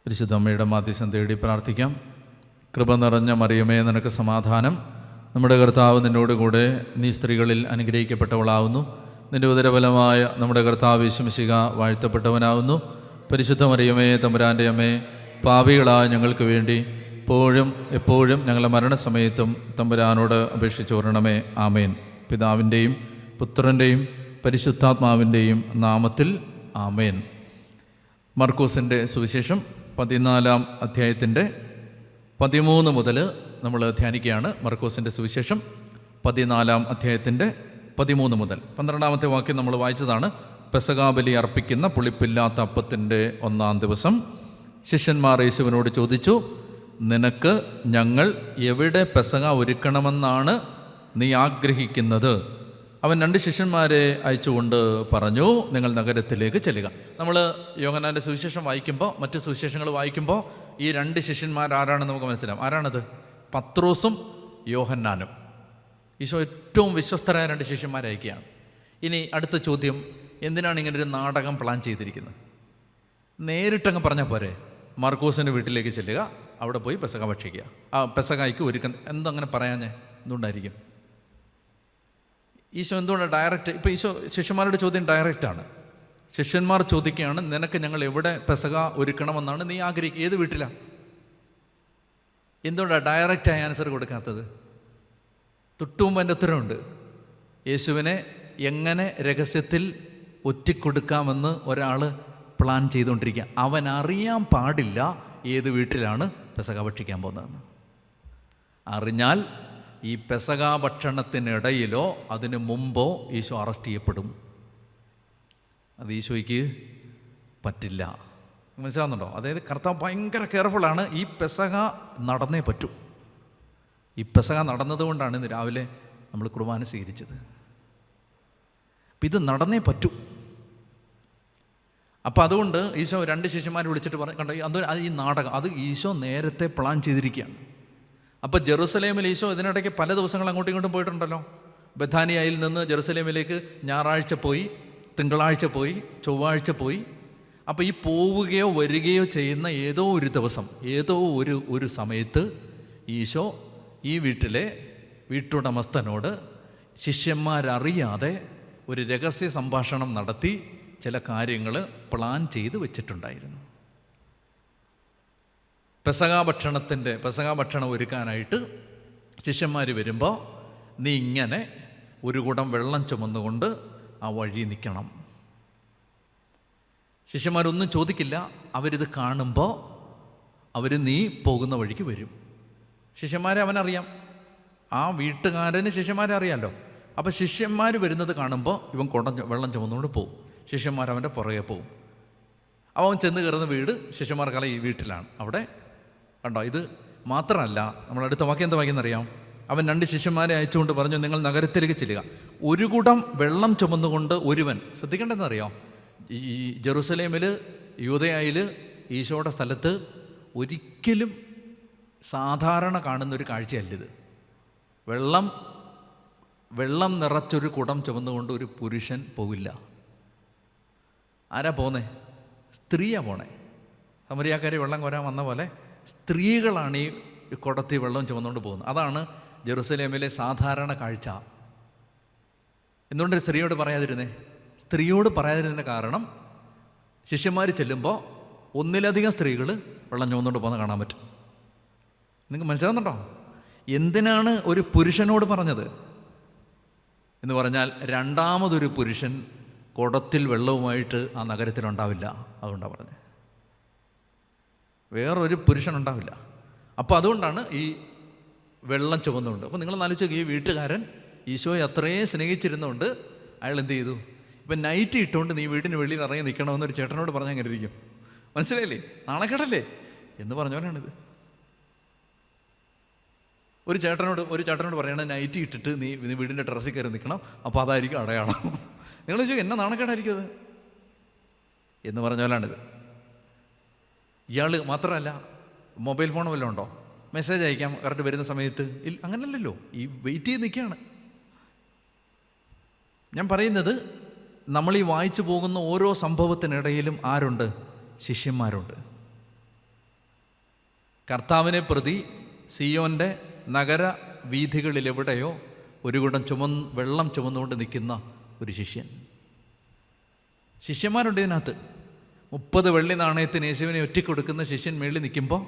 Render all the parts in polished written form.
പരിശുദ്ധ അമ്മയുടെ മാധ്യസ്ഥം തേടി പ്രാർത്ഥിക്കാം. കൃപ നിറഞ്ഞ മറിയമേ, നിനക്ക് സമാധാനം. നമ്മുടെ കർത്താവ് നിന്നോടുകൂടെ, നീ സ്ത്രീകളിൽ അനുഗ്രഹിക്കപ്പെട്ടവളാവുന്നു. നിൻ്റെ ഉദരഫലമായ നമ്മുടെ കർത്താവ് യേശു മിശിഹ വാഴ്ത്തപ്പെട്ടവനാവുന്നു. പരിശുദ്ധ മറിയമേ, തമ്പുരാൻ്റെ അമ്മേ, പാപികളായ ഞങ്ങൾക്ക് വേണ്ടി ഇപ്പോഴും എപ്പോഴും ഞങ്ങളുടെ മരണസമയത്തും തമ്പുരാനോട് അപേക്ഷിച്ചു വരണമേ. ആമേൻ. പിതാവിൻ്റെയും പുത്രൻ്റെയും പരിശുദ്ധാത്മാവിൻ്റെയും നാമത്തിൽ ആമേൻ. മർക്കോസിൻ്റെ സുവിശേഷം 14-ാം അധ്യായത്തിൻ്റെ 13 മുതൽ നമ്മൾ ധ്യാനിക്കുകയാണ്. മർക്കോസിൻ്റെ സുവിശേഷം 14-ാം അധ്യായത്തിൻ്റെ 13 മുതൽ 12-ാമത്തെ വാക്യം നമ്മൾ വായിച്ചതാണ്. പെസഹാബലി അർപ്പിക്കുന്ന പുളിപ്പില്ലാത്ത അപ്പത്തിൻ്റെ 1-ാം ദിവസം ശിഷ്യന്മാർ യേശുവിനോട് ചോദിച്ചു, നിനക്ക് ഞങ്ങൾ എവിടെ പെസഹ ഒരുക്കണമെന്നാണ് നീ ആഗ്രഹിക്കുന്നത്? അവൻ 2 ശിഷ്യന്മാരെ അയച്ചുകൊണ്ട് പറഞ്ഞു, നിങ്ങൾ നഗരത്തിലേക്ക് ചെല്ലുക. നമ്മൾ യോഹന്നാൻ്റെ സുവിശേഷം വായിക്കുമ്പോൾ, മറ്റ് സുവിശേഷങ്ങൾ വായിക്കുമ്പോൾ ഈ 2 ശിഷ്യന്മാർ ആരാണെന്ന് നമുക്ക് മനസ്സിലാവും. ആരാണത്? പത്രോസും യോഹന്നാനും. ഈശോ ഏറ്റവും വിശ്വസ്തരായ 2 ശിഷ്യന്മാരെ അയക്കുകയാണ്. ഇനി അടുത്ത ചോദ്യം, എന്തിനാണ് ഇങ്ങനൊരു നാടകം പ്ലാൻ ചെയ്തിരിക്കുന്നത്? നേരിട്ടങ്ങ് പറഞ്ഞാൽ പോരെ, മാർക്കോസിൻ്റെ വീട്ടിലേക്ക് ചെല്ലുക, അവിടെ പോയി പെസഹ ഭക്ഷിക്കുക, പെസഹായ്ക്ക് ഒരുക്കാൻ. എന്തങ്ങനെ പറയാഞ്ഞേ? എന്തുകൊണ്ടായിരിക്കും? ഈശോ എന്തുകൊണ്ടാണ് ഡയറക്റ്റ്? ഇപ്പോൾ ഈശോ ശിഷ്യന്മാരുടെ ചോദ്യം ഡയറക്റ്റാണ്. ശിഷ്യന്മാർ ചോദിക്കുകയാണ്, നിനക്ക് ഞങ്ങൾ എവിടെ പെസഹ ഒരുക്കണമെന്നാണ് നീ ആഗ്രഹിക്കുക? ഏത് വീട്ടിലാണ്? എന്തുകൊണ്ടാണ് ഡയറക്റ്റായി ആൻസർ കൊടുക്കാത്തത്? തൊട്ടുമുമ്പ് എൻ്റെ ഉത്തരവുണ്ട്. യേശുവിനെ എങ്ങനെ രഹസ്യത്തിൽ ഒറ്റിക്കൊടുക്കാമെന്ന് ഒരാൾ പ്ലാൻ ചെയ്തുകൊണ്ടിരിക്കുക. അവൻ അറിയാൻ പാടില്ല ഏത് വീട്ടിലാണ് പെസഹ ഭക്ഷിക്കാൻ പോകുന്നതെന്ന്. അറിഞ്ഞാൽ ഈ പെസഹ ഭക്ഷണത്തിനിടയിലോ അതിന് മുമ്പോ ഈശോ അറസ്റ്റ് ചെയ്യപ്പെടും. അത് ഈശോയ്ക്ക് പറ്റില്ല. മനസ്സിലാവുന്നുണ്ടോ? അതായത് കർത്താവ് ഭയങ്കര കെയർഫുള്ളാണ്. ഈ പെസഹ നടന്നേ പറ്റൂ. ഈ പെസഹ നടന്നതുകൊണ്ടാണ് ഇന്ന് രാവിലെ നമ്മൾ കുർബാന സ്വീകരിച്ചത്. അപ്പം ഇത് നടന്നേ പറ്റൂ. അപ്പം അതുകൊണ്ട് ഈശോ 2 ശിഷ്യന്മാരെ വിളിച്ചിട്ട് കണ്ടോ, അത് ഈ നാടകം അത് ഈശോ നേരത്തെ പ്ലാൻ ചെയ്തിരിക്കുകയാണ്. അപ്പോൾ ജെറുസലേമിൽ ഈശോ ഇതിനിടയ്ക്ക് പല ദിവസങ്ങൾ അങ്ങോട്ടും ഇങ്ങോട്ടും പോയിട്ടുണ്ടല്ലോ. ബഥാനിയയിൽ നിന്ന് ജെറുസലേമിലേക്ക് ഞായറാഴ്ച പോയി, തിങ്കളാഴ്ച പോയി, ചൊവ്വാഴ്ച പോയി. അപ്പോൾ ഈ പോവുകയോ വരികയോ ചെയ്യുന്ന ഏതോ ഒരു ദിവസം, ഏതോ ഒരു സമയത്ത് ഈശോ ഈ വീട്ടിലെ വീട്ടുടമസ്ഥനോട് ശിഷ്യന്മാരറിയാതെ ഒരു രഹസ്യ സംഭാഷണം നടത്തി ചില കാര്യങ്ങൾ പ്ലാൻ ചെയ്ത് വെച്ചിട്ടുണ്ടായിരുന്നു. പെസഹ ഭക്ഷണം ഒരുക്കാനായിട്ട് ശിഷ്യന്മാർ വരുമ്പോൾ, നീ ഇങ്ങനെ ഒരു കുടം വെള്ളം ചുമന്നുകൊണ്ട് ആ വഴി നിൽക്കണം. ശിഷ്യന്മാരൊന്നും ചോദിക്കില്ല. അവരിത് കാണുമ്പോൾ അവർ നീ പോകുന്ന വഴിക്ക് വരും. ശിഷ്യന്മാരെ അവനറിയാം, ആ വീട്ടുകാരന് ശിഷ്യന്മാരെ അറിയാമല്ലോ. അപ്പോൾ ശിഷ്യന്മാർ വരുന്നത് കാണുമ്പോൾ ഇവൻ വെള്ളം ചുമന്നുകൊണ്ട് പോകും. ശിഷ്യന്മാർ അവൻ്റെ പുറകെ പോകും. അവൻ ചെന്ന് കയറുന്ന വീട് ശിഷ്യന്മാർക്കല്ല ഈ വീട്ടിലാണ്. അവിടെ കണ്ടോ, ഇത് മാത്രമല്ല, നമ്മൾ അടുത്ത വാക്യം എന്താ വായിക്കുന്നറിയാം? അവൻ 2 ശിഷ്യന്മാരെ അയച്ചുകൊണ്ട് പറഞ്ഞു, നിങ്ങൾ നഗരത്തിലേക്ക് ചെല്ലുക. ഒരു കുടം വെള്ളം ചുമന്നുകൊണ്ട് ഒരുവൻ. ശ്രദ്ധിക്കേണ്ടതെന്നറിയാം, ഈ ജെറുസലേമിൽ, യൂദയായിൽ, ഈശോയുടെ സ്ഥലത്ത് ഒരിക്കലും സാധാരണ കാണുന്നൊരു കാഴ്ചയല്ലിത്. വെള്ളം നിറച്ചൊരു കുടം ചുമന്നുകൊണ്ട് ഒരു പുരുഷൻ പോവില്ല. ആരാ പോന്നേ? സ്ത്രീയാണ് പോണേ. സമരിയാക്കാരി വെള്ളം കോരാൻ വന്ന പോലെ സ്ത്രീകളാണ് ഈ കുടത്തിൽ വെള്ളം ചുമന്നുകൊണ്ട് പോകുന്നത്. അതാണ് ജെറുസലേമിലെ സാധാരണ കാഴ്ച. എന്തുകൊണ്ട് സ്ത്രീയോട് പറയാതിരുന്നേ? കാരണം ശിഷ്യന്മാർ ചെല്ലുമ്പോൾ ഒന്നിലധികം സ്ത്രീകൾ വെള്ളം ചുമന്നുകൊണ്ട് പോകുന്നത് കാണാൻ പറ്റും. നിങ്ങൾക്ക് മനസ്സിലാകുന്നുണ്ടോ? എന്തിനാണ് ഒരു പുരുഷനോട് പറഞ്ഞത് എന്ന് പറഞ്ഞാൽ, രണ്ടാമതൊരു പുരുഷൻ കുടത്തിൽ വെള്ളവുമായിട്ട് ആ നഗരത്തിലുണ്ടാവില്ല. അതുകൊണ്ടാണ് പറഞ്ഞത്. വേറൊരു പുരുഷനുണ്ടാവില്ല. അപ്പോൾ അതുകൊണ്ടാണ് ഈ വെള്ളം ചുമന്നുകൊണ്ട്. അപ്പോൾ നിങ്ങൾ ആലോചിച്ച് നോക്കുക, ഈ വീട്ടുകാരൻ ഈശോയെ അത്രയും സ്നേഹിച്ചിരുന്നുകൊണ്ട് അയാൾ എന്ത് ചെയ്തു? ഇപ്പം നൈറ്റ് ഇട്ടുകൊണ്ട് നീ വീടിന് വെളിയിൽ ഇറങ്ങി നിൽക്കണമെന്നൊരു ചേട്ടനോട് പറഞ്ഞാൽ അങ്ങനെ ഇരിക്കും. മനസ്സിലായില്ലേ? നാണക്കേടല്ലേ എന്ന് പറഞ്ഞവനാണിത്. ഒരു ചേട്ടനോട് പറയണ നൈറ്റ് ഇട്ടിട്ട് നീ വീടിൻ്റെ ടെറസിൽ കയറി നിൽക്കണം, അപ്പോൾ അതായിരിക്കും അടയാളം. നിങ്ങൾ ചോദിക്കും, എന്നാ നാണക്കേടായിരിക്കും അത് എന്ന് പറഞ്ഞാലാണിത്. ഇയാൾ മാത്രമല്ല, മൊബൈൽ ഫോൺ വല്ലതും ഉണ്ടോ? മെസ്സേജ് അയക്കാം കറക്റ്റ് വരുന്ന സമയത്ത്? ഇല്ല, അങ്ങനല്ലല്ലോ. ഈ വെയിറ്റ് ചെയ്ത് നിൽക്കുകയാണ്. ഞാൻ പറയുന്നത്, നമ്മൾ ഈ വായിച്ചു പോകുന്ന ഓരോ സംഭവത്തിനിടയിലും ആരുണ്ട്? ശിഷ്യന്മാരുണ്ട്. കർത്താവിനെ പ്രതി സിയോൻ്റെ നഗര വീഥികളിലെവിടെയോ ഒരു കുടം വെള്ളം ചുമന്നുകൊണ്ട് നിൽക്കുന്ന ഒരു ശിഷ്യന്മാരുണ്ട് ഇതിനകത്ത്. 30 വെള്ളി നാണയത്തിന് യേശുവിനെ ഒറ്റിക്കൊടുക്കുന്ന ശിഷ്യൻ മേളിൽ നിൽക്കുമ്പോൾ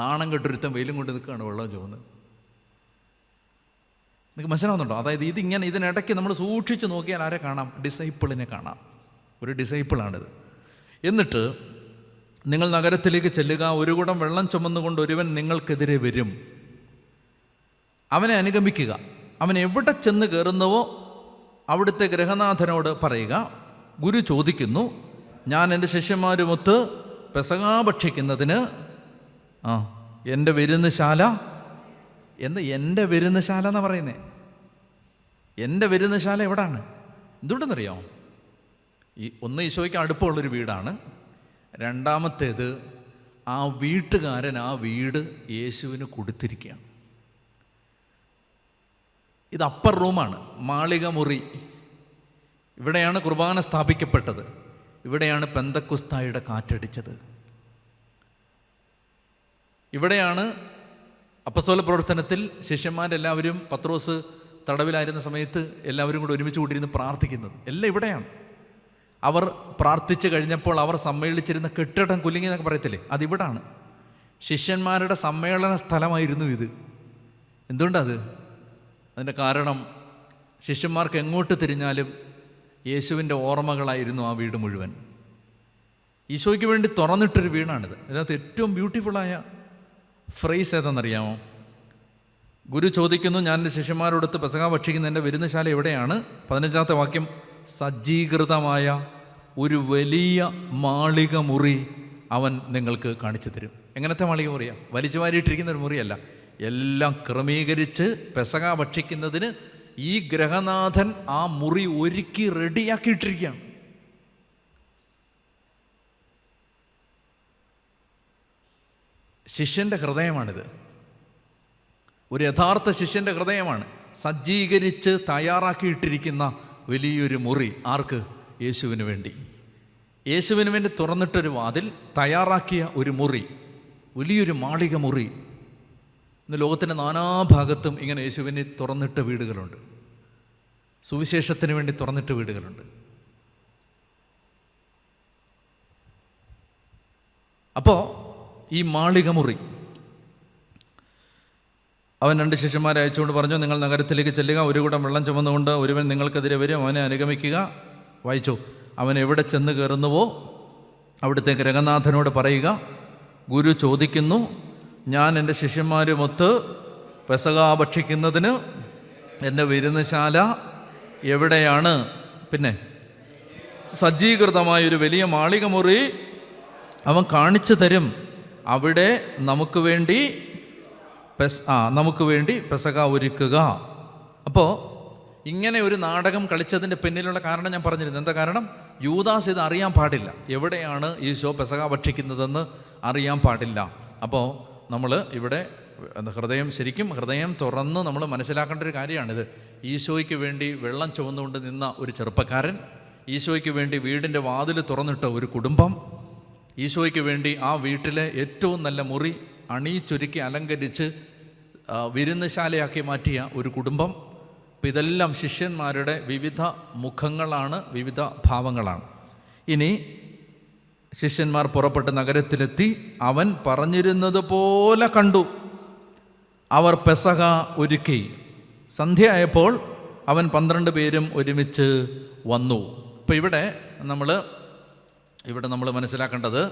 നാണം കെട്ടൊരുത്തം വെയിലും കൊണ്ട് നിൽക്കുകയാണ് വെള്ളം ചുമന്ന്. നിങ്ങൾക്ക് മനസ്സിലാവുന്നുണ്ടോ? അതായത് ഇതിനിടയ്ക്ക് നമ്മൾ സൂക്ഷിച്ച് നോക്കിയാൽ ആരെ കാണാം? ഡിസൈപ്പിളിനെ കാണാം. ഒരു ഡിസൈപ്പിളാണിത്. എന്നിട്ട് നിങ്ങൾ നഗരത്തിലേക്ക് ചെല്ലുക, ഒരു കുടം വെള്ളം ചുമന്നുകൊണ്ട് ഒരുവൻ നിങ്ങൾക്കെതിരെ വരും, അവനെ അനുഗമിക്കുക. അവൻ എവിടെ ചെന്ന് കയറുന്നുവോ അവിടുത്തെ ഗൃഹനാഥനോട് പറയുക, ഗുരു ചോദിക്കുന്നു, ഞാൻ എൻ്റെ ശിഷ്യന്മാരുമൊത്ത് പെസഹ ഭക്ഷിക്കുന്നതിന് എൻ്റെ വിരുന്നുശാല എന്ന്. എൻ്റെ വിരുന്നുശാല എന്നാണ് പറയുന്നത്. എൻ്റെ വിരുന്നുശാല എവിടാണ്? എന്തുകൊണ്ടെന്നറിയാമോ? ഒന്ന് ഈശോയ്ക്ക് അടുപ്പമുള്ളൊരു വീടാണ്. രണ്ടാമത്തേത്, ആ വീട്ടുകാരൻ ആ വീട് യേശുവിന് കൊടുത്തിരിക്കുകയാണ്. ഇത് അപ്പർ റൂമാണ്, മാളിക മുറി. ഇവിടെയാണ് കുർബാന സ്ഥാപിക്കപ്പെട്ടത്. ഇവിടെയാണ് പെന്തക്കുസ്തായുടെ കാറ്റടിച്ചത്. ഇവിടെയാണ് അപ്പസ്തോല പ്രവർത്തനത്തിൽ ശിഷ്യന്മാരെല്ലാവരും പത്രോസ് തടവിലായിരുന്ന സമയത്ത് എല്ലാവരും കൂടെ ഒരുമിച്ച് കൂടിയിരുന്ന് പ്രാർത്ഥിക്കുന്നത്. എല്ലാം ഇവിടെയാണ്. അവർ പ്രാർത്ഥിച്ചു കഴിഞ്ഞപ്പോൾ അവർ സമ്മേളിച്ചിരുന്ന കെട്ടിടം കുലുങ്ങി എന്നൊക്കെ പറയത്തില്ലേ, അതിവിടാണ്. ശിഷ്യന്മാരുടെ സമ്മേളന സ്ഥലമായിരുന്നു ഇത്. എന്തുകൊണ്ടത്? അതിൻ്റെ കാരണം ശിഷ്യന്മാർക്ക് എങ്ങോട്ട് തിരിഞ്ഞാലും യേശുവിൻ്റെ ഓർമ്മകളായിരുന്നു ആ വീട് മുഴുവൻ. ഈശോയ്ക്ക് വേണ്ടി തുറന്നിട്ടൊരു വീടാണിത്. അതിനകത്ത് ഏറ്റവും ബ്യൂട്ടിഫുള്ളായ ഫ്രേസ് ഏതെന്നറിയാമോ? ഗുരു ചോദിക്കുന്നു, ഞാൻ എൻ്റെ ശിഷ്യന്മാരോടൊത്ത് പെസഹ ഭക്ഷിക്കുന്ന എൻ്റെ വിരുന്നുശാല എവിടെയാണ്? 15-ാമത്തെ വാക്യം, സജ്ജീകൃതമായ ഒരു വലിയ മാളിക മുറി അവൻ നിങ്ങൾക്ക് കാണിച്ചു തരും. എങ്ങനത്തെ മാളിക മുറിയാണ്? വലിച്ചു വാരിയിട്ടിരിക്കുന്ന ഒരു മുറിയല്ല. എല്ലാം ക്രമീകരിച്ച് പെസഹ ഭക്ഷിക്കുന്നതിന് ഈ ഗൃഹനാഥൻ ആ മുറി ഒരുക്കി റെഡിയാക്കിയിട്ടിരിക്കുകയാണ്. ശിഷ്യൻ്റെ ഹൃദയമാണിത്. ഒരു യഥാർത്ഥ ശിഷ്യൻ്റെ ഹൃദയമാണ് സജ്ജീകരിച്ച് തയ്യാറാക്കിയിട്ടിരിക്കുന്ന വലിയൊരു മുറി. ആർക്ക്? യേശുവിന് വേണ്ടി. യേശുവിന് വേണ്ടി തുറന്നിട്ടൊരു വാതിൽ, തയ്യാറാക്കിയ ഒരു മുറി, വലിയൊരു മാളിക മുറി. ഇന്ന് ലോകത്തിൻ്റെ നാനാഭാഗത്തും ഇങ്ങനെ യേശുവിന് തുറന്നിട്ട വീടുകളുണ്ട്. സുവിശേഷത്തിന് വേണ്ടി തുറന്നിട്ട വീടുകളുണ്ട്. അപ്പോൾ ഈ മാളിക മുറി, അവൻ 2 ശിഷ്യന്മാരെ അയച്ചുകൊണ്ട് പറഞ്ഞു, നിങ്ങൾ നഗരത്തിലേക്ക് ചെല്ലുക, ഒരു കുടം വെള്ളം ചുമന്നുകൊണ്ട് ഒരുവൻ നിങ്ങൾക്കെതിരെ വരും, അവനെ അനുഗമിക്കുക. വായിച്ചു. അവൻ എവിടെ ചെന്ന് കയറുന്നുവോ അവിടുത്തെ ഗൃഹനാഥനോട് പറയുക, ഗുരു ചോദിക്കുന്നു, ഞാൻ എൻ്റെ ശിഷ്യന്മാരുമൊത്ത് പെസഹ ഭക്ഷിക്കുന്നതിന് എൻ്റെ വിരുന്നുശാല എവിടെയാണ്? പിന്നെ സജ്ജീകൃതമായൊരു വലിയ മാളിക മുറി അവൻ കാണിച്ചു തരും. അവിടെ നമുക്ക് വേണ്ടി പെസഹ ഒരുക്കുക. അപ്പോൾ ഇങ്ങനെ ഒരു നാടകം കളിച്ചതിൻ്റെ പിന്നിലുള്ള കാരണം ഞാൻ പറഞ്ഞിരുന്നു. എന്താ കാരണം? യൂദാസ് ഇത് അറിയാൻ പാടില്ല, എവിടെയാണ് ഈശോ പെസഹ ഭക്ഷിക്കുന്നതെന്ന് അറിയാൻ പാടില്ല. അപ്പോൾ നമ്മൾ ഇവിടെ ശരിക്കും ഹൃദയം തുറന്ന് നമ്മൾ മനസ്സിലാക്കേണ്ട ഒരു കാര്യമാണിത്. ഈശോയ്ക്ക് വേണ്ടി വെള്ളം ചുവന്നുകൊണ്ട് നിന്ന ഒരു ചെറുപ്പക്കാരൻ, ഈശോയ്ക്ക് വേണ്ടി വീടിൻ്റെ വാതിൽ തുറന്നിട്ട ഒരു കുടുംബം, ഈശോയ്ക്ക് വേണ്ടി ആ വീട്ടിലെ ഏറ്റവും നല്ല മുറി അണിയിച്ചൊരുക്കി അലങ്കരിച്ച് വിരുന്നുശാലയാക്കി മാറ്റിയ ഒരു കുടുംബം. അപ്പം ഇതെല്ലാം ശിഷ്യന്മാരുടെ വിവിധ മുഖങ്ങളാണ്, വിവിധ ഭാവങ്ങളാണ്. ഇനി ശിഷ്യന്മാർ പുറപ്പെട്ട് നഗരത്തിലെത്തി. അവൻ പറഞ്ഞിരുന്നത് പോലെ കണ്ടു. അവർ പെസഹ ഒരുക്കി. സന്ധ്യയായപ്പോൾ അവൻ 12 പേരും ഒരുമിച്ച് വന്നു. ഇപ്പം ഇവിടെ നമ്മൾ മനസ്സിലാക്കേണ്ടത്,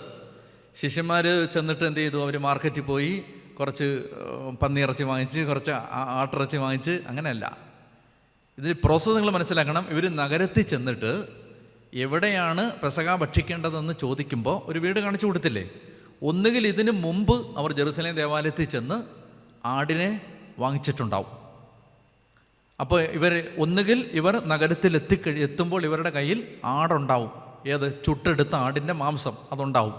ശിഷ്യന്മാർ ചെന്നിട്ട് എന്ത് ചെയ്തു? അവർ മാർക്കറ്റിൽ പോയി കുറച്ച് പന്നിയിറച്ചി വാങ്ങിച്ച്, കുറച്ച് ആട്ടിറച്ചി വാങ്ങിച്ച്, അങ്ങനെയല്ല. ഇതിൽ പ്രോസസ്സ് നിങ്ങൾ മനസ്സിലാക്കണം. ഇവർ നഗരത്തിൽ ചെന്നിട്ട് എവിടെയാണ് പെസഹ ഭക്ഷിക്കേണ്ടതെന്ന് ചോദിക്കുമ്പോൾ ഒരു വീട് കാണിച്ചു കൊടുത്തില്ലേ? ഒന്നുകിൽ ഇതിന് മുമ്പ് അവർ ജെറുസലേം ദേവാലയത്തിൽ ചെന്ന് ആടിനെ വാങ്ങിച്ചിട്ടുണ്ടാവും. അപ്പോൾ ഒന്നുകിൽ ഇവർ നഗരത്തിൽ എത്തുമ്പോൾ ഇവരുടെ കയ്യിൽ ആടുണ്ടാവും. ഏത്? ചുട്ടെടുത്ത ആടിൻ്റെ മാംസം അതുണ്ടാവും.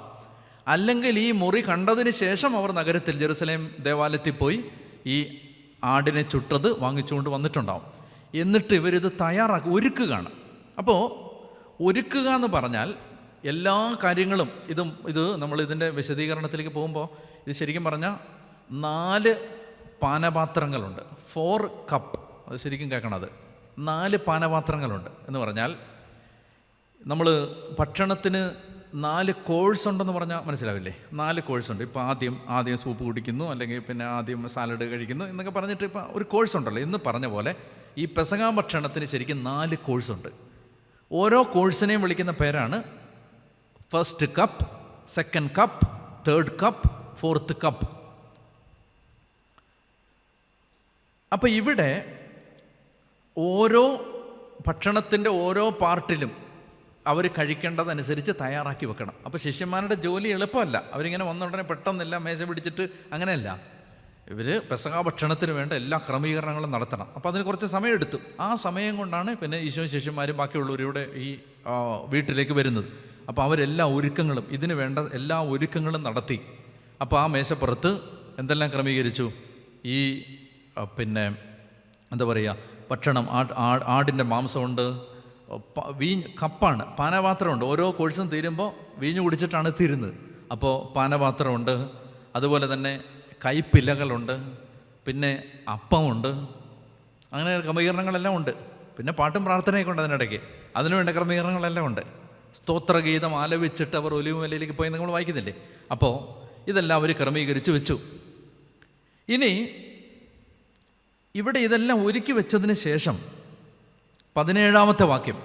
അല്ലെങ്കിൽ ഈ മുറി കണ്ടതിന് ശേഷം അവർ നഗരത്തിൽ ജെറുസലേം ദേവാലയത്തിൽ പോയി ഈ ആടിനെ ചുട്ടത് വാങ്ങിച്ചുകൊണ്ട് വന്നിട്ടുണ്ടാവും. എന്നിട്ട് ഇവരിത് ഒരുക്കുകയാണ്. അപ്പോൾ ഒരുക്കുക എന്ന് പറഞ്ഞാൽ എല്ലാ കാര്യങ്ങളും ഇത് നമ്മൾ ഇതിൻ്റെ വിശദീകരണത്തിലേക്ക് പോകുമ്പോൾ ഇത് ശരിക്കും പറഞ്ഞാൽ 4 പാനപാത്രങ്ങളുണ്ട്. 4 കപ്പ്. അത് ശരിക്കും കേൾക്കണത്. 4 പാനപാത്രങ്ങളുണ്ട് എന്ന് പറഞ്ഞാൽ നമ്മൾ ഭക്ഷണത്തിന് 4 കോഴ്സ് ഉണ്ടെന്ന് പറഞ്ഞാൽ മനസ്സിലാവില്ലേ? 4 കോഴ്സ് ഉണ്ട്. ഇപ്പോൾ ആദ്യം സൂപ്പ് കുടിക്കുന്നു, അല്ലെങ്കിൽ പിന്നെ ആദ്യം സാലഡ് കഴിക്കുന്നു എന്നൊക്കെ പറഞ്ഞിട്ട് ഇപ്പോൾ ഒരു കോഴ്സ് ഉണ്ടല്ലോ. ഇന്ന് പറഞ്ഞ പോലെ ഈ പെസഹാ ഭക്ഷണത്തിന് ശരിക്കും 4 കോഴ്സ് ഉണ്ട്. ഓരോ കോഴ്സിനെയും വിളിക്കുന്ന പേരാണ് first cup, second cup, third cup, fourth cup. അപ്പോൾ ഇവിടെ ഓരോ ഭക്ഷണത്തിൻ്റെ ഓരോ പാർട്ടിലും അവർ കഴിക്കേണ്ടതനുസരിച്ച് തയ്യാറാക്കി വെക്കണം. അപ്പോൾ ശിഷ്യന്മാരുടെ ജോലി എളുപ്പമല്ല. അവരിങ്ങനെ വന്ന ഉടനെ പെട്ടെന്നില്ല മേശ പിടിച്ചിട്ട് അങ്ങനെയല്ല. ഇവർ പെസഹാ ഭക്ഷണത്തിന് വേണ്ട എല്ലാ ക്രമീകരണങ്ങളും നടത്തണം. അപ്പോൾ അതിന് കുറച്ച് സമയമെടുത്തു. ആ സമയം കൊണ്ടാണ് പിന്നെ ഈശോ ശിഷ്യന്മാരും ബാക്കിയുള്ളവരുടെ ഈ വീട്ടിലേക്ക് വരുന്നത്. അപ്പോൾ അവരെല്ലാ ഒരുക്കങ്ങളും ഇതിന് വേണ്ട എല്ലാ ഒരുക്കങ്ങളും നടത്തി. അപ്പോൾ ആ മേശപ്പുറത്ത് എന്തെല്ലാം ക്രമീകരിച്ചു? ഈ പിന്നെ എന്താ പറയുക, ഭക്ഷണം, ആടിൻ്റെ മാംസമുണ്ട്, കപ്പാണ്, പാനപാത്രമുണ്ട്. ഓരോ കോഴ്സും തീരുമ്പോൾ വീഞ്ഞു കുടിച്ചിട്ടാണ് തീരുന്നത്. അപ്പോൾ പാനപാത്രമുണ്ട്, അതുപോലെ തന്നെ കൈപ്പിലകളുണ്ട്, പിന്നെ അപ്പമുണ്ട്, അങ്ങനെ ക്രമീകരണങ്ങളെല്ലാം ഉണ്ട്. പിന്നെ പാട്ടും പ്രാർത്ഥനയൊക്കെ ഉണ്ട് അതിനിടയ്ക്ക്. അതിനുവേണ്ട ക്രമീകരണങ്ങളെല്ലാം ഉണ്ട്. സ്തോത്രഗീതം ആലപിച്ചിട്ട് അവർ ഒലിവുമലയിലേക്ക് പോയി നമ്മൾ വായിക്കുന്നില്ലേ? അപ്പോൾ ഇതെല്ലാം അവർ ക്രമീകരിച്ച് വെച്ചു. ഇനി ഇവിടെ ഇതെല്ലാം ഒരുക്കി വെച്ചതിന് ശേഷം 17-ാമത്തെ വാക്യം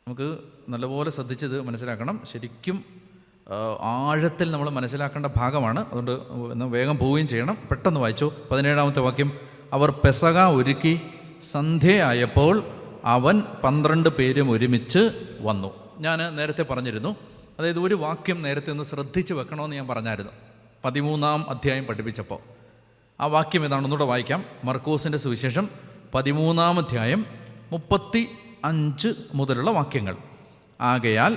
നമുക്ക് നല്ലപോലെ ശ്രദ്ധിച്ചത് മനസ്സിലാക്കണം. ശരിക്കും ആഴത്തിൽ നമ്മൾ മനസ്സിലാക്കേണ്ട ഭാഗമാണ്. അതുകൊണ്ട് വേഗം പോവുകയും ചെയ്യണം. പെട്ടെന്ന് വായിച്ചു. 17-ാമത്തെ വാക്യം. അവർ പെസഹ ഒരുക്കി സന്ധ്യയായപ്പോൾ അവൻ 12 പേരും ഒരുമിച്ച് വന്നു. ഞാൻ നേരത്തെ പറഞ്ഞിരുന്നു, അതായത് ഒരു വാക്യം നേരത്തെ ഒന്ന് ശ്രദ്ധിച്ച് വെക്കണമെന്ന് ഞാൻ പറഞ്ഞായിരുന്നു 13-ാം അധ്യായം പഠിപ്പിച്ചപ്പോൾ. ആ വാക്യം ഏതാണ്? ഒന്നുകൂടെ വായിക്കാം. മർക്കോസിൻ്റെ സുവിശേഷം 13-ാം അധ്യായം 35 മുതലുള്ള വാക്യങ്ങൾ. ആകയാൽ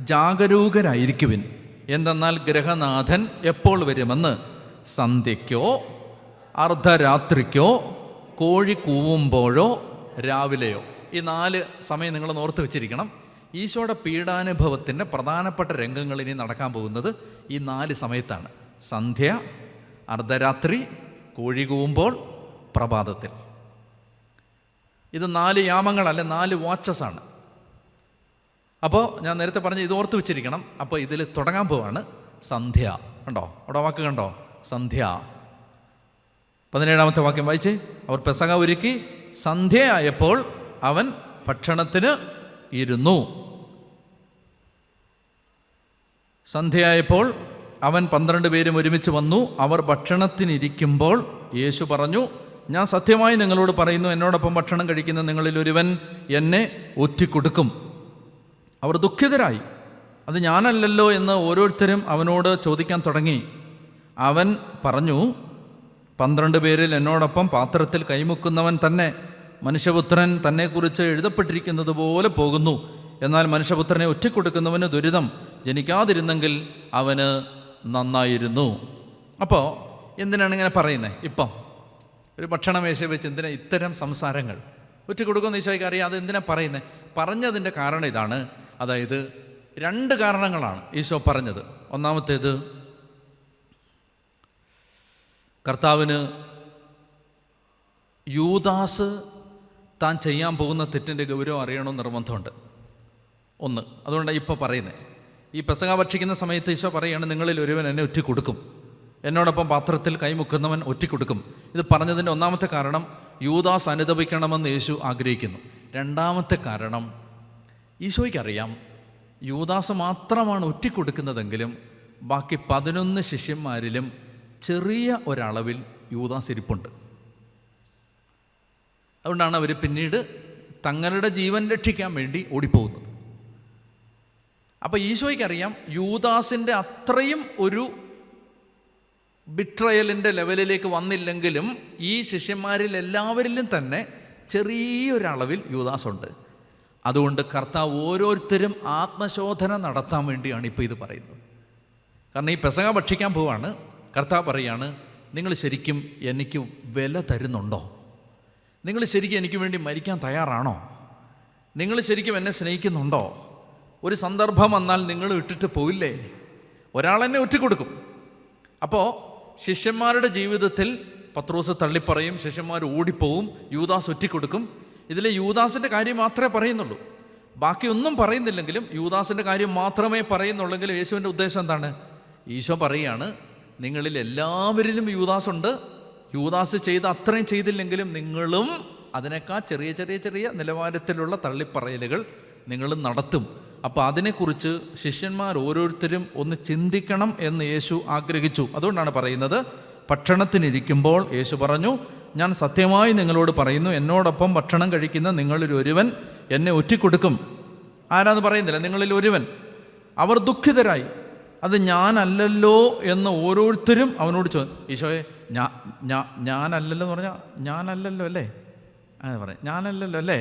ജാഗരൂകരായിരിക്കുവിൻ, എന്തെന്നാൽ ഗൃഹനാഥൻ എപ്പോൾ വരുമെന്ന് സന്ധ്യയ്ക്കോ അർദ്ധരാത്രിക്കോ കോഴി കൂവുമ്പോഴോ രാവിലെയോ. ഈ 4 സമയം നിങ്ങൾ ഓർത്ത് വെച്ചിരിക്കണം. ഈശോയുടെ പീഡാനുഭവത്തിൻ്റെ പ്രധാനപ്പെട്ട രംഗങ്ങൾ ഇനി നടക്കാൻ പോകുന്നത് ഈ 4 സമയത്താണ്. സന്ധ്യ, അർദ്ധരാത്രി, കോഴി കൂവുമ്പോൾ, പ്രഭാതത്തിൽ. ഇത് 4 യാമങ്ങളല്ല, 4 വാച്ചസാണ്. അപ്പോൾ ഞാൻ നേരത്തെ പറഞ്ഞ് ഇത് ഓർത്ത് വെച്ചിരിക്കണം. അപ്പോൾ ഇതിൽ തുടങ്ങാൻ പോവാണ് സന്ധ്യ. കണ്ടോ അവിടെ വാക്ക് കണ്ടോ? സന്ധ്യ. 17-ാമത്തെ വാക്യം വായിച്ചേ. അവർ പെസഹ ഒരുക്കി സന്ധ്യയായപ്പോൾ അവൻ ഭക്ഷണത്തിന് ഇരുന്നു. സന്ധ്യയായപ്പോൾ അവൻ 12 പേരും ഒരുമിച്ച് വന്നു. അവർ ഭക്ഷണത്തിനിരിക്കുമ്പോൾ യേശു പറഞ്ഞു, ഞാൻ സത്യമായി നിങ്ങളോട് പറയുന്നു, എന്നോടൊപ്പം ഭക്ഷണം കഴിക്കുന്ന നിങ്ങളിൽ ഒരുവൻ എന്നെ ഒറ്റിക്കൊടുക്കും. അവർ ദുഃഖിതരായി. അത് ഞാനല്ലല്ലോ എന്ന് ഓരോരുത്തരും അവനോട് ചോദിക്കാൻ തുടങ്ങി. അവൻ പറഞ്ഞു, 12 പേരിൽ എന്നോടൊപ്പം പാത്രത്തിൽ കൈമുക്കുന്നവൻ തന്നെ. മനുഷ്യപുത്രൻ തന്നെക്കുറിച്ച് എഴുതപ്പെട്ടിരിക്കുന്നത് പോലെ പോകുന്നു. എന്നാൽ മനുഷ്യപുത്രനെ ഒറ്റിക്കൊടുക്കുന്നവന് ദുരിതം. ജനിക്കാതിരുന്നെങ്കിൽ അവന് നന്നായിരുന്നു. അപ്പോൾ എന്തിനാണ് ഇങ്ങനെ പറയുന്നത്? ഇപ്പം ഒരു ഭക്ഷണമേശ വെച്ച് എന്തിനാ ഇത്തരം സംസാരങ്ങൾ? ഒറ്റിക്കൊടുക്കുമെന്ന് ഈശോയ്ക്ക് അറിയാം. അത് എന്തിനാ പറയുന്നത്? പറഞ്ഞതിൻ്റെ കാരണം ഇതാണ്. അതായത് 2 കാരണങ്ങളാണ് ഈശോ പറഞ്ഞത്. ഒന്നാമത്തേത്, കർത്താവിന് യൂദാസ് താൻ ചെയ്യാൻ പോകുന്ന തെറ്റിൻ്റെ ഗൗരവം അറിയണമെന്ന് നിർബന്ധമുണ്ട്. ഒന്ന്, അതുകൊണ്ടാണ് ഇപ്പോൾ പറയുന്നത്. ഈ പെസഹ ഭക്ഷിക്കുന്ന സമയത്ത് ഈശോ പറയുകയാണ്, നിങ്ങളിൽ ഒരുവൻ എന്നെ ഒറ്റിക്കൊടുക്കും, എന്നോടൊപ്പം പാത്രത്തിൽ കൈമുക്കുന്നവൻ ഒറ്റിക്കൊടുക്കും. ഇത് പറഞ്ഞതിൻ്റെ ഒന്നാമത്തെ കാരണം യൂദാസ് അനുതപിക്കണമെന്ന് യേശു ആഗ്രഹിക്കുന്നു. 2-ാമത്തെ കാരണം, ഈശോയ്ക്കറിയാം യൂദാസ് മാത്രമാണ് ഒറ്റിക്കൊടുക്കുന്നതെങ്കിലും ബാക്കി 11 ശിഷ്യന്മാരിലും ചെറിയ ഒരളവിൽ യൂദാസ് ഇരിപ്പുണ്ട്. അതുകൊണ്ടാണ് അവർ പിന്നീട് തങ്ങളുടെ ജീവൻ രക്ഷിക്കാൻ വേണ്ടി ഓടിപ്പോകുന്നത്. അപ്പോൾ ഈശോയ്ക്കറിയാം യൂദാസിൻ്റെ അത്രയും ഒരു ബിട്രയലിൻ്റെ ലെവലിലേക്ക് വന്നില്ലെങ്കിലും ഈ ശിഷ്യന്മാരിൽ എല്ലാവരിലും തന്നെ ചെറിയൊരളവിൽ യൂദാസുണ്ട്. അതുകൊണ്ട് കർത്താവ് ഓരോരുത്തരും ആത്മശോധന നടത്താൻ വേണ്ടിയാണ് ഇപ്പോൾ ഇത് പറയുന്നത്. കാരണം ഈ പെസഹ ഭക്ഷിക്കാൻ പോവാണ്. കർത്താവ് പറയാണ്, നിങ്ങൾ ശരിക്കും എനിക്ക് വില തരുന്നുണ്ടോ? നിങ്ങൾ ശരിക്കും എനിക്ക് വേണ്ടി മരിക്കാൻ തയ്യാറാണോ? നിങ്ങൾ ശരിക്കും എന്നെ സ്നേഹിക്കുന്നുണ്ടോ? ഒരു സന്ദർഭം വന്നാൽ നിങ്ങൾ ഇട്ടിട്ട് പോയില്ലേ? ഒരാളെന്നെ ഒറ്റിക്കൊടുക്കും. അപ്പോൾ ശിഷ്യന്മാരുടെ ജീവിതത്തിൽ പത്രോസ് തള്ളിപ്പറയും, ശിഷ്യന്മാർ ഓടിപ്പോവും, യൂദാസ് ഒറ്റിക്കൊടുക്കും. ഇതിൽ യൂദാസിൻ്റെ കാര്യം മാത്രമേ പറയുന്നുള്ളൂ, ബാക്കിയൊന്നും പറയുന്നില്ലെങ്കിലും യൂദാസിൻ്റെ കാര്യം മാത്രമേ പറയുന്നുള്ളെങ്കിലും യേശുവിൻ്റെ ഉദ്ദേശം എന്താണ്? ഈശോ പറയുകയാണ്, നിങ്ങളിൽ എല്ലാവരിലും യൂദാസുണ്ട്. യൂദാസ് ചെയ്ത അത്രയും ചെയ്തില്ലെങ്കിലും നിങ്ങളും അതിനേക്കാൾ ചെറിയ ചെറിയ ചെറിയ നിലവാരത്തിലുള്ള തള്ളിപ്പറയലുകൾ നിങ്ങളും നടത്തും. അപ്പോൾ അതിനെക്കുറിച്ച് ശിഷ്യന്മാർ ഓരോരുത്തരും ഒന്ന് ചിന്തിക്കണം എന്ന് യേശു ആഗ്രഹിച്ചു. അതുകൊണ്ടാണ് പറയുന്നത്, ഭക്ഷണത്തിനിരിക്കുമ്പോൾ യേശു പറഞ്ഞു, ഞാൻ സത്യമായി നിങ്ങളോട് പറയുന്നു, എന്നോടൊപ്പം ഭക്ഷണം കഴിക്കുന്ന നിങ്ങളിൽ ഒരുവൻ എന്നെ ഒറ്റിക്കൊടുക്കും. ആരാന്ന് പറയുന്നില്ല, നിങ്ങളിൽ ഒരുവൻ. അവർ ദുഃഖിതരായി. അത് ഞാനല്ലല്ലോ എന്ന് ഓരോരുത്തരും അവനോട് ഈശോയെ ഞാനല്ലല്ലോ എന്ന് പറഞ്ഞാൽ ഞാനല്ലല്ലോ അല്ലേ? അങ്ങനെ പറയാം, ഞാനല്ലല്ലോ അല്ലേ?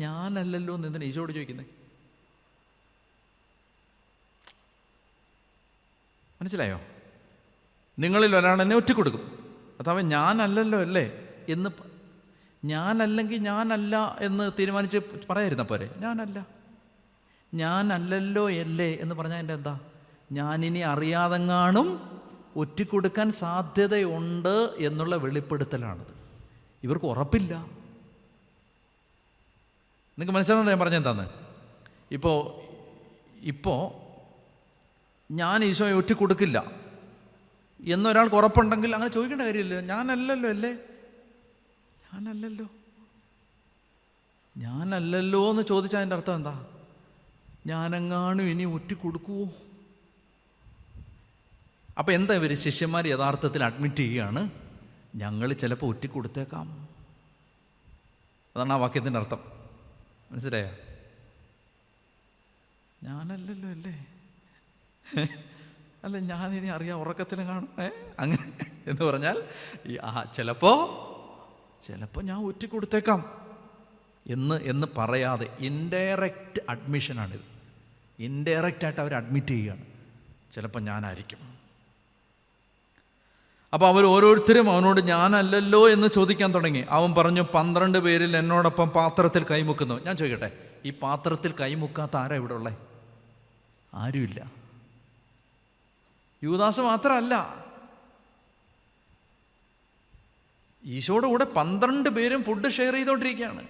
ഞാനല്ലല്ലോ എന്ന് എന്തിനാ ഈശോയോട് ചോദിക്കുന്നത്? മനസ്സിലായോ? നിങ്ങളിൽ ഒരാൾ എന്നെ ഒറ്റിക്കൊടുക്കും. അഥവാ ഞാനല്ലല്ലോ അല്ലേ എന്ന്, ഞാനല്ലെങ്കിൽ ഞാനല്ല എന്ന് തീരുമാനിച്ച് പറയാതിരുന്ന പോരെ? ഞാനല്ലല്ലോ അല്ലേ എന്ന് പറഞ്ഞാൽ എൻ്റെ എന്താ? ഞാനിനി അറിയാതെങ്ങാനും ഒറ്റിക്കൊടുക്കാൻ സാധ്യതയുണ്ട് എന്നുള്ള വെളിപ്പെടുത്തലാണത്. ഇവർക്ക് ഉറപ്പില്ല. നിങ്ങൾക്ക് മനസ്സിലാവുന്നത് ഞാൻ പറഞ്ഞെന്താന്ന്? ഇപ്പോൾ ഞാൻ ഈശോയെ ഒറ്റിക്കൊടുക്കില്ല എന്നൊരാൾക്ക് ഉറപ്പുണ്ടെങ്കിൽ അങ്ങനെ ചോദിക്കേണ്ട കാര്യമില്ല. ഞാനല്ലല്ലോ അല്ലേ? ഞാനല്ലല്ലോ എന്ന് ചോദിച്ചാൽ അതിൻ്റെ അർത്ഥം എന്താ? ഞാനെങ്ങാനും ഇനി ഒറ്റിക്കൊടുക്കുവോ? അപ്പം എന്താ ഇവർ ശിഷ്യന്മാർ യഥാർത്ഥത്തിൽ അഡ്മിറ്റ് ചെയ്യുകയാണ്, ഞങ്ങൾ ചിലപ്പോൾ ഒറ്റിക്കൊടുത്തേക്കാം. അതാണ് ആ വാക്യത്തിൻ്റെ അർത്ഥം. മനസ്സിലായോ? ഞാനല്ലല്ലോ അല്ലേ? അല്ല, ഞാനിനി അറിയാം, ഉറക്കത്തിലും കാണും അങ്ങനെ എന്ന് പറഞ്ഞാൽ ചിലപ്പോൾ ഞാൻ ഒറ്റിക്കൊടുത്തേക്കാം എന്ന് പറയാതെ ഇൻഡയറക്റ്റ് അഡ്മിഷനാണിത്. ഇൻഡയറക്റ്റായിട്ട് അവർ അഡ്മിറ്റ് ചെയ്യുകയാണ്, ചിലപ്പോൾ ഞാനായിരിക്കും. അപ്പോൾ അവർ ഓരോരുത്തരും അവനോട് ഞാനല്ലല്ലോ എന്ന് ചോദിക്കാൻ തുടങ്ങി. അവൻ പറഞ്ഞു, 12 പേരിൽ എന്നോടൊപ്പം പാത്രത്തിൽ കൈമുക്കുന്നു. ഞാൻ ചോദിക്കട്ടെ, ഈ പാത്രത്തിൽ കൈമുക്കാത്ത ആരാ ഇവിടെ ഉള്ളേ? ആരുമില്ല. യൂദാസ് മാത്രമല്ല, ഈശോയുടെ കൂടെ 12 പേരും ഫുഡ് ഷെയർ ചെയ്തുകൊണ്ടിരിക്കുകയാണ്.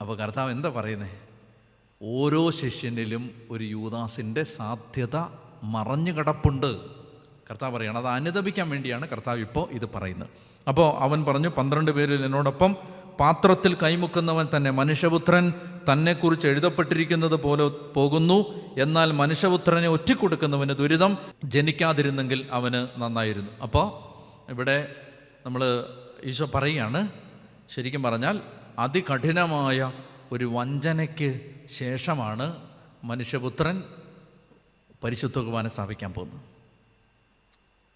അപ്പോൾ കർത്താവ് എന്താ പറയുന്നത്? ഓരോ ശിഷ്യനിലും ഒരു യൂദാസിൻ്റെ സാധ്യത മറഞ്ഞു കിടപ്പുണ്ട്. കർത്താവ് പറയുകയാണ്, അത് അനുദപിക്കാൻ വേണ്ടിയാണ് കർത്താവ് ഇപ്പോൾ ഇത് പറയുന്നത്. അപ്പോൾ അവൻ പറഞ്ഞു, 12 പേരിൽ എന്നോടൊപ്പം പാത്രത്തിൽ കൈമുക്കുന്നവൻ തന്നെ മനുഷ്യപുത്രൻ തന്നെക്കുറിച്ച് എഴുതപ്പെട്ടിരിക്കുന്നത് പോലെ പോകുന്നു. എന്നാൽ മനുഷ്യപുത്രനെ ഒറ്റിക്കൊടുക്കുന്നവന് ദുരിതം ജനിക്കാതിരുന്നെങ്കിൽ അവന് നന്നായിരുന്നു. അപ്പോൾ ഇവിടെ നമ്മൾ ഈശോ പറയുകയാണ്, ശരിക്കും പറഞ്ഞാൽ അതികഠിനമായ ഒരു വഞ്ചനയ്ക്ക് ശേഷമാണ് മനുഷ്യപുത്രൻ പരിശുദ്ധ കുർബാന സ്ഥാപിക്കാൻ പോകുന്നത്.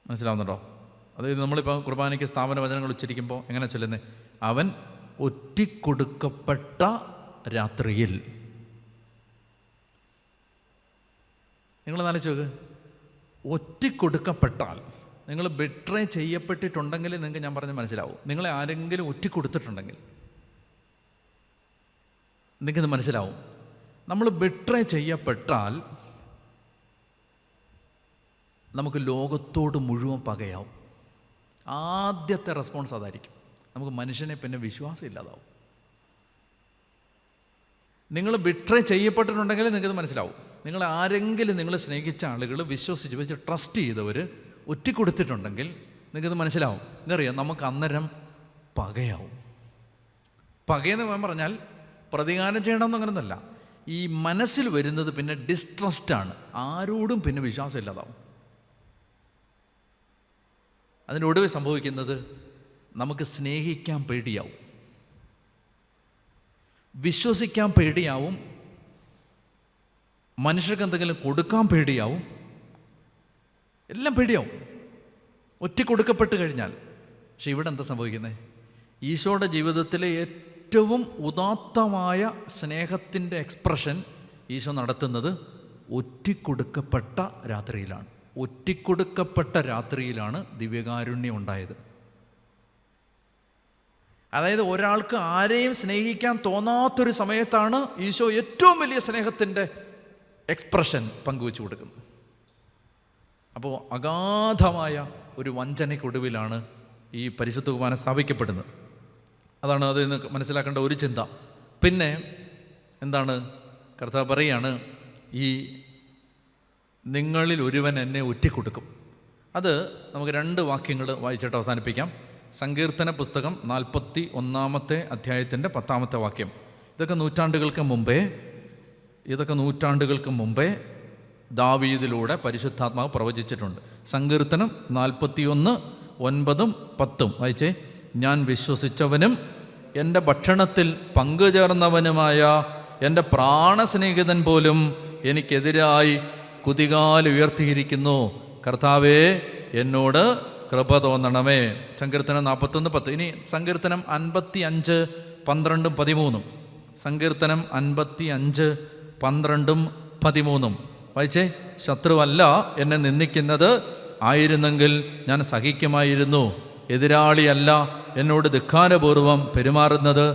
മനസ്സിലാവുന്നുണ്ടോ? അതായത് നമ്മളിപ്പോൾ കുർബാനയ്ക്ക് സ്ഥാപന വചനങ്ങൾ ഉച്ചരിക്കുമ്പോൾ എങ്ങനെ ചൊല്ലുന്നത്? അവൻ ഒറ്റിക്കൊടുക്കപ്പെട്ട രാത്രിയിൽ. നിങ്ങൾ ആലോചിച്ച് നോക്ക്, ഒറ്റിക്കൊടുക്കപ്പെട്ടാൽ, നിങ്ങൾ ബെട്രേ ചെയ്യപ്പെട്ടിട്ടുണ്ടെങ്കിൽ നിങ്ങൾക്ക് ഞാൻ പറഞ്ഞ് മനസ്സിലാവും. നിങ്ങളെ ആരെങ്കിലും ഒറ്റിക്കൊടുത്തിട്ടുണ്ടെങ്കിൽ നിങ്ങൾക്കിത് മനസ്സിലാവും. നമ്മൾ ബെട്രേ ചെയ്യപ്പെട്ടാൽ നമുക്ക് ലോകത്തോട് മുഴുവൻ പകയാവും. ആദ്യത്തെ റെസ്പോൺസ് അതായിരിക്കും. നമുക്ക് മനുഷ്യനെ പിന്നെ വിശ്വാസം ഇല്ലാതാവും. നിങ്ങൾ ബിട്രേ ചെയ്യപ്പെട്ടിട്ടുണ്ടെങ്കിൽ നിങ്ങൾക്കത് മനസ്സിലാവും. നിങ്ങൾ ആരെങ്കിലും നിങ്ങൾ സ്നേഹിച്ച ആളുകൾ വിശ്വസിച്ച് വെച്ച് ട്രസ്റ്റ് ചെയ്തവർ ഒറ്റിക്കൊടുത്തിട്ടുണ്ടെങ്കിൽ നിങ്ങൾക്കത് മനസ്സിലാവും. എന്തറിയാം, നമുക്ക് അന്നേരം പകയാവും. പകയെന്ന് പറഞ്ഞാൽ പ്രതികാരം ചെയ്യണമെന്ന് അങ്ങനെയൊന്നുമല്ല. ഈ മനസ്സിൽ വരുന്നത് പിന്നെ ഡിസ്ട്രസ്റ്റാണ്. ആരോടും പിന്നെ വിശ്വാസം ഇല്ലാതാവും. അതിൻ്റെ ഒടുവിൽ സംഭവിക്കുന്നത് നമുക്ക് സ്നേഹിക്കാൻ പേടിയാവും, വിശ്വസിക്കാൻ പേടിയാവും, മനുഷ്യർക്ക് എന്തെങ്കിലും കൊടുക്കാൻ പേടിയാവും, എല്ലാം പേടിയാവും ഒറ്റിക്കൊടുക്കപ്പെട്ട് കഴിഞ്ഞാൽ. പക്ഷെ ഇവിടെ എന്താ സംഭവിക്കുന്നത്? ഈശോയുടെ ജീവിതത്തിലെ ഏറ്റവും ഉദാത്തമായ സ്നേഹത്തിൻ്റെ എക്സ്പ്രഷൻ ഈശോ നടത്തുന്നത് ഒറ്റിക്കൊടുക്കപ്പെട്ട രാത്രിയിലാണ്. ഒറ്റിക്കൊടുക്കപ്പെട്ട രാത്രിയിലാണ് ദിവ്യകാരുണ്യം ഉണ്ടായത്. അതായത് ഒരാൾക്ക് ആരെയും സ്നേഹിക്കാൻ തോന്നാത്തൊരു സമയത്താണ് ഈശോ ഏറ്റവും വലിയ സ്നേഹത്തിൻ്റെ എക്സ്പ്രഷൻ പങ്കുവെച്ചു കൊടുക്കുന്നത്. അപ്പോൾ അഗാധമായ ഒരു വഞ്ചനയ്ക്കൊടുവിലാണ് ഈ പരിശുദ്ധ കുർബാന സ്ഥാപിക്കപ്പെടുന്നത്. അതാണ് അതിൽ നിന്ന് മനസ്സിലാക്കേണ്ട ഒരു ചിന്ത. പിന്നെ എന്താണ് കർത്താവ് പറയുകയാണ്, ഈ നിങ്ങളിൽ ഒരുവൻ എന്നെ ഒറ്റിക്കൊടുക്കും. അത് നമുക്ക് 2 വാക്യങ്ങൾ വായിച്ചിട്ട് അവസാനിപ്പിക്കാം. സങ്കീർത്തന പുസ്തകം 41 അധ്യായത്തിൻ്റെ 10 വാക്യം. ഇതൊക്കെ നൂറ്റാണ്ടുകൾക്ക് മുമ്പേ ദാവീദിലൂടെ പരിശുദ്ധാത്മാവ് പ്രവചിച്ചിട്ടുണ്ട്. സങ്കീർത്തനം 41, 9, 10 വായിച്ചേ. ഞാൻ വിശ്വസിച്ചവനും എൻ്റെ ഭക്ഷണത്തിൽ പങ്കുചേർന്നവനുമായ എൻ്റെ പ്രാണസ്നേഹിതൻ പോലും എനിക്കെതിരായി കുതികാലുയർത്തിയിരിക്കുന്നു. കർത്താവേ, എന്നോട് കൃപ തോന്നണമേ. സങ്കീർത്തനം 41, 10. ഇനി സങ്കീർത്തനം 55, 12, 13. സങ്കീർത്തനം 55, 12, 13 വായിച്ചേ. ശത്രുവല്ല എന്നെ നിന്ദിക്കുന്നത്, ആയിരുന്നെങ്കിൽ ഞാൻ സഹിക്കുമായിരുന്നു. എതിരാളിയല്ല എന്നോട് ധിക്കാരപൂർവം പെരുമാറുന്നത്,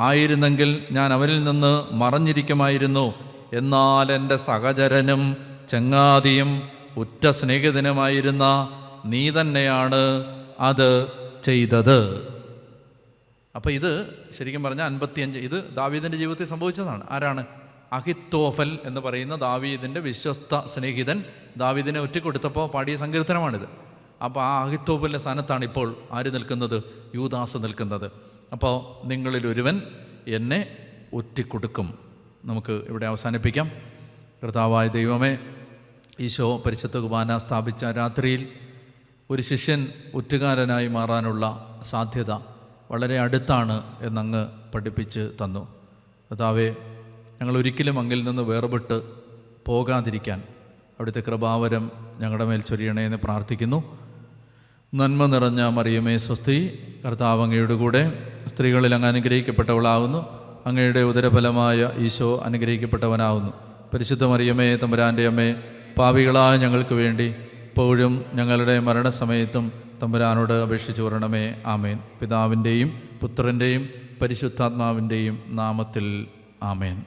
ആയിരുന്നെങ്കിൽ ഞാൻ അവനിൽ നിന്ന് മറഞ്ഞിരിക്കുമായിരുന്നു. എന്നാൽ എൻ്റെ സഹചരനും ചങ്ങാതിയും ഉറ്റ സ്നേഹിതനുമായിരുന്ന നീ തന്നെയാണ് അത് ചെയ്തത്. അപ്പോൾ ഇത് ശരിക്കും പറഞ്ഞാൽ 55 ഇത് ദാവീദിൻ്റെ ജീവിതത്തിൽ സംഭവിച്ചതാണ്. ആരാണ്? അഹിത്തോഫൽ എന്ന് പറയുന്ന ദാവീദിൻ്റെ വിശ്വസ്ത സ്നേഹിതൻ ദാവീദിനെ ഒറ്റക്കൊടുത്തപ്പോൾ പാടിയ സങ്കീർത്തനമാണിത്. അപ്പോൾ ആ അഹിത്തോഫലിൻ്റെ സ്ഥാനത്താണ് ഇപ്പോൾ ആര് നിൽക്കുന്നത്? യൂദാസ് നിൽക്കുന്നത്. അപ്പോൾ നിങ്ങളിൽ ഒരുവൻ എന്നെ ഒറ്റിക്കൊടുക്കും. നമുക്ക് ഇവിടെ അവസാനിപ്പിക്കാം. കർത്താവായ ദൈവമേ, ഈശോ പരിശുദ്ധ കുർബാന സ്ഥാപിച്ച രാത്രിയിൽ ഒരു ശിഷ്യൻ ഒറ്റുകാരനായി മാറാനുള്ള സാധ്യത വളരെ അടുത്താണ് എന്നങ്ങ് പഠിപ്പിച്ച് തന്നു. കർത്താവേ, ഞങ്ങൾ ഒരിക്കലും അങ്ങിൽ നിന്ന് വേർപെട്ട് പോകാതിരിക്കാൻ അവിടുത്തെ കൃപാവരം ഞങ്ങളുടെ മേൽ ചൊരിയണേ എന്ന് പ്രാർത്ഥിക്കുന്നു. നന്മ നിറഞ്ഞ മറിയമേ സ്വസ്തി, കർത്താവ് അങ്ങയുടെ കൂടെ സ്ത്രീകളിൽ അങ്ങ് അനുഗ്രഹിക്കപ്പെട്ടവളാകുന്നു. അങ്ങയുടെ ഉദരഫലമായ ഈശോ അനുഗ്രഹിക്കപ്പെട്ടവനാകുന്നു. പരിശുദ്ധ മറിയമേ തമ്പുരാൻ്റെ അമ്മേ, പാപികളായ ഞങ്ങൾക്ക് വേണ്ടി ഇപ്പോഴും ഞങ്ങളുടെ മരണസമയത്തും തമ്പുരാനോട് അപേക്ഷിച്ചു വരണമേ. ആമേൻ. പിതാവിൻ്റെയും പുത്രൻ്റെയും പരിശുദ്ധാത്മാവിൻ്റെയും നാമത്തിൽ ആമേൻ.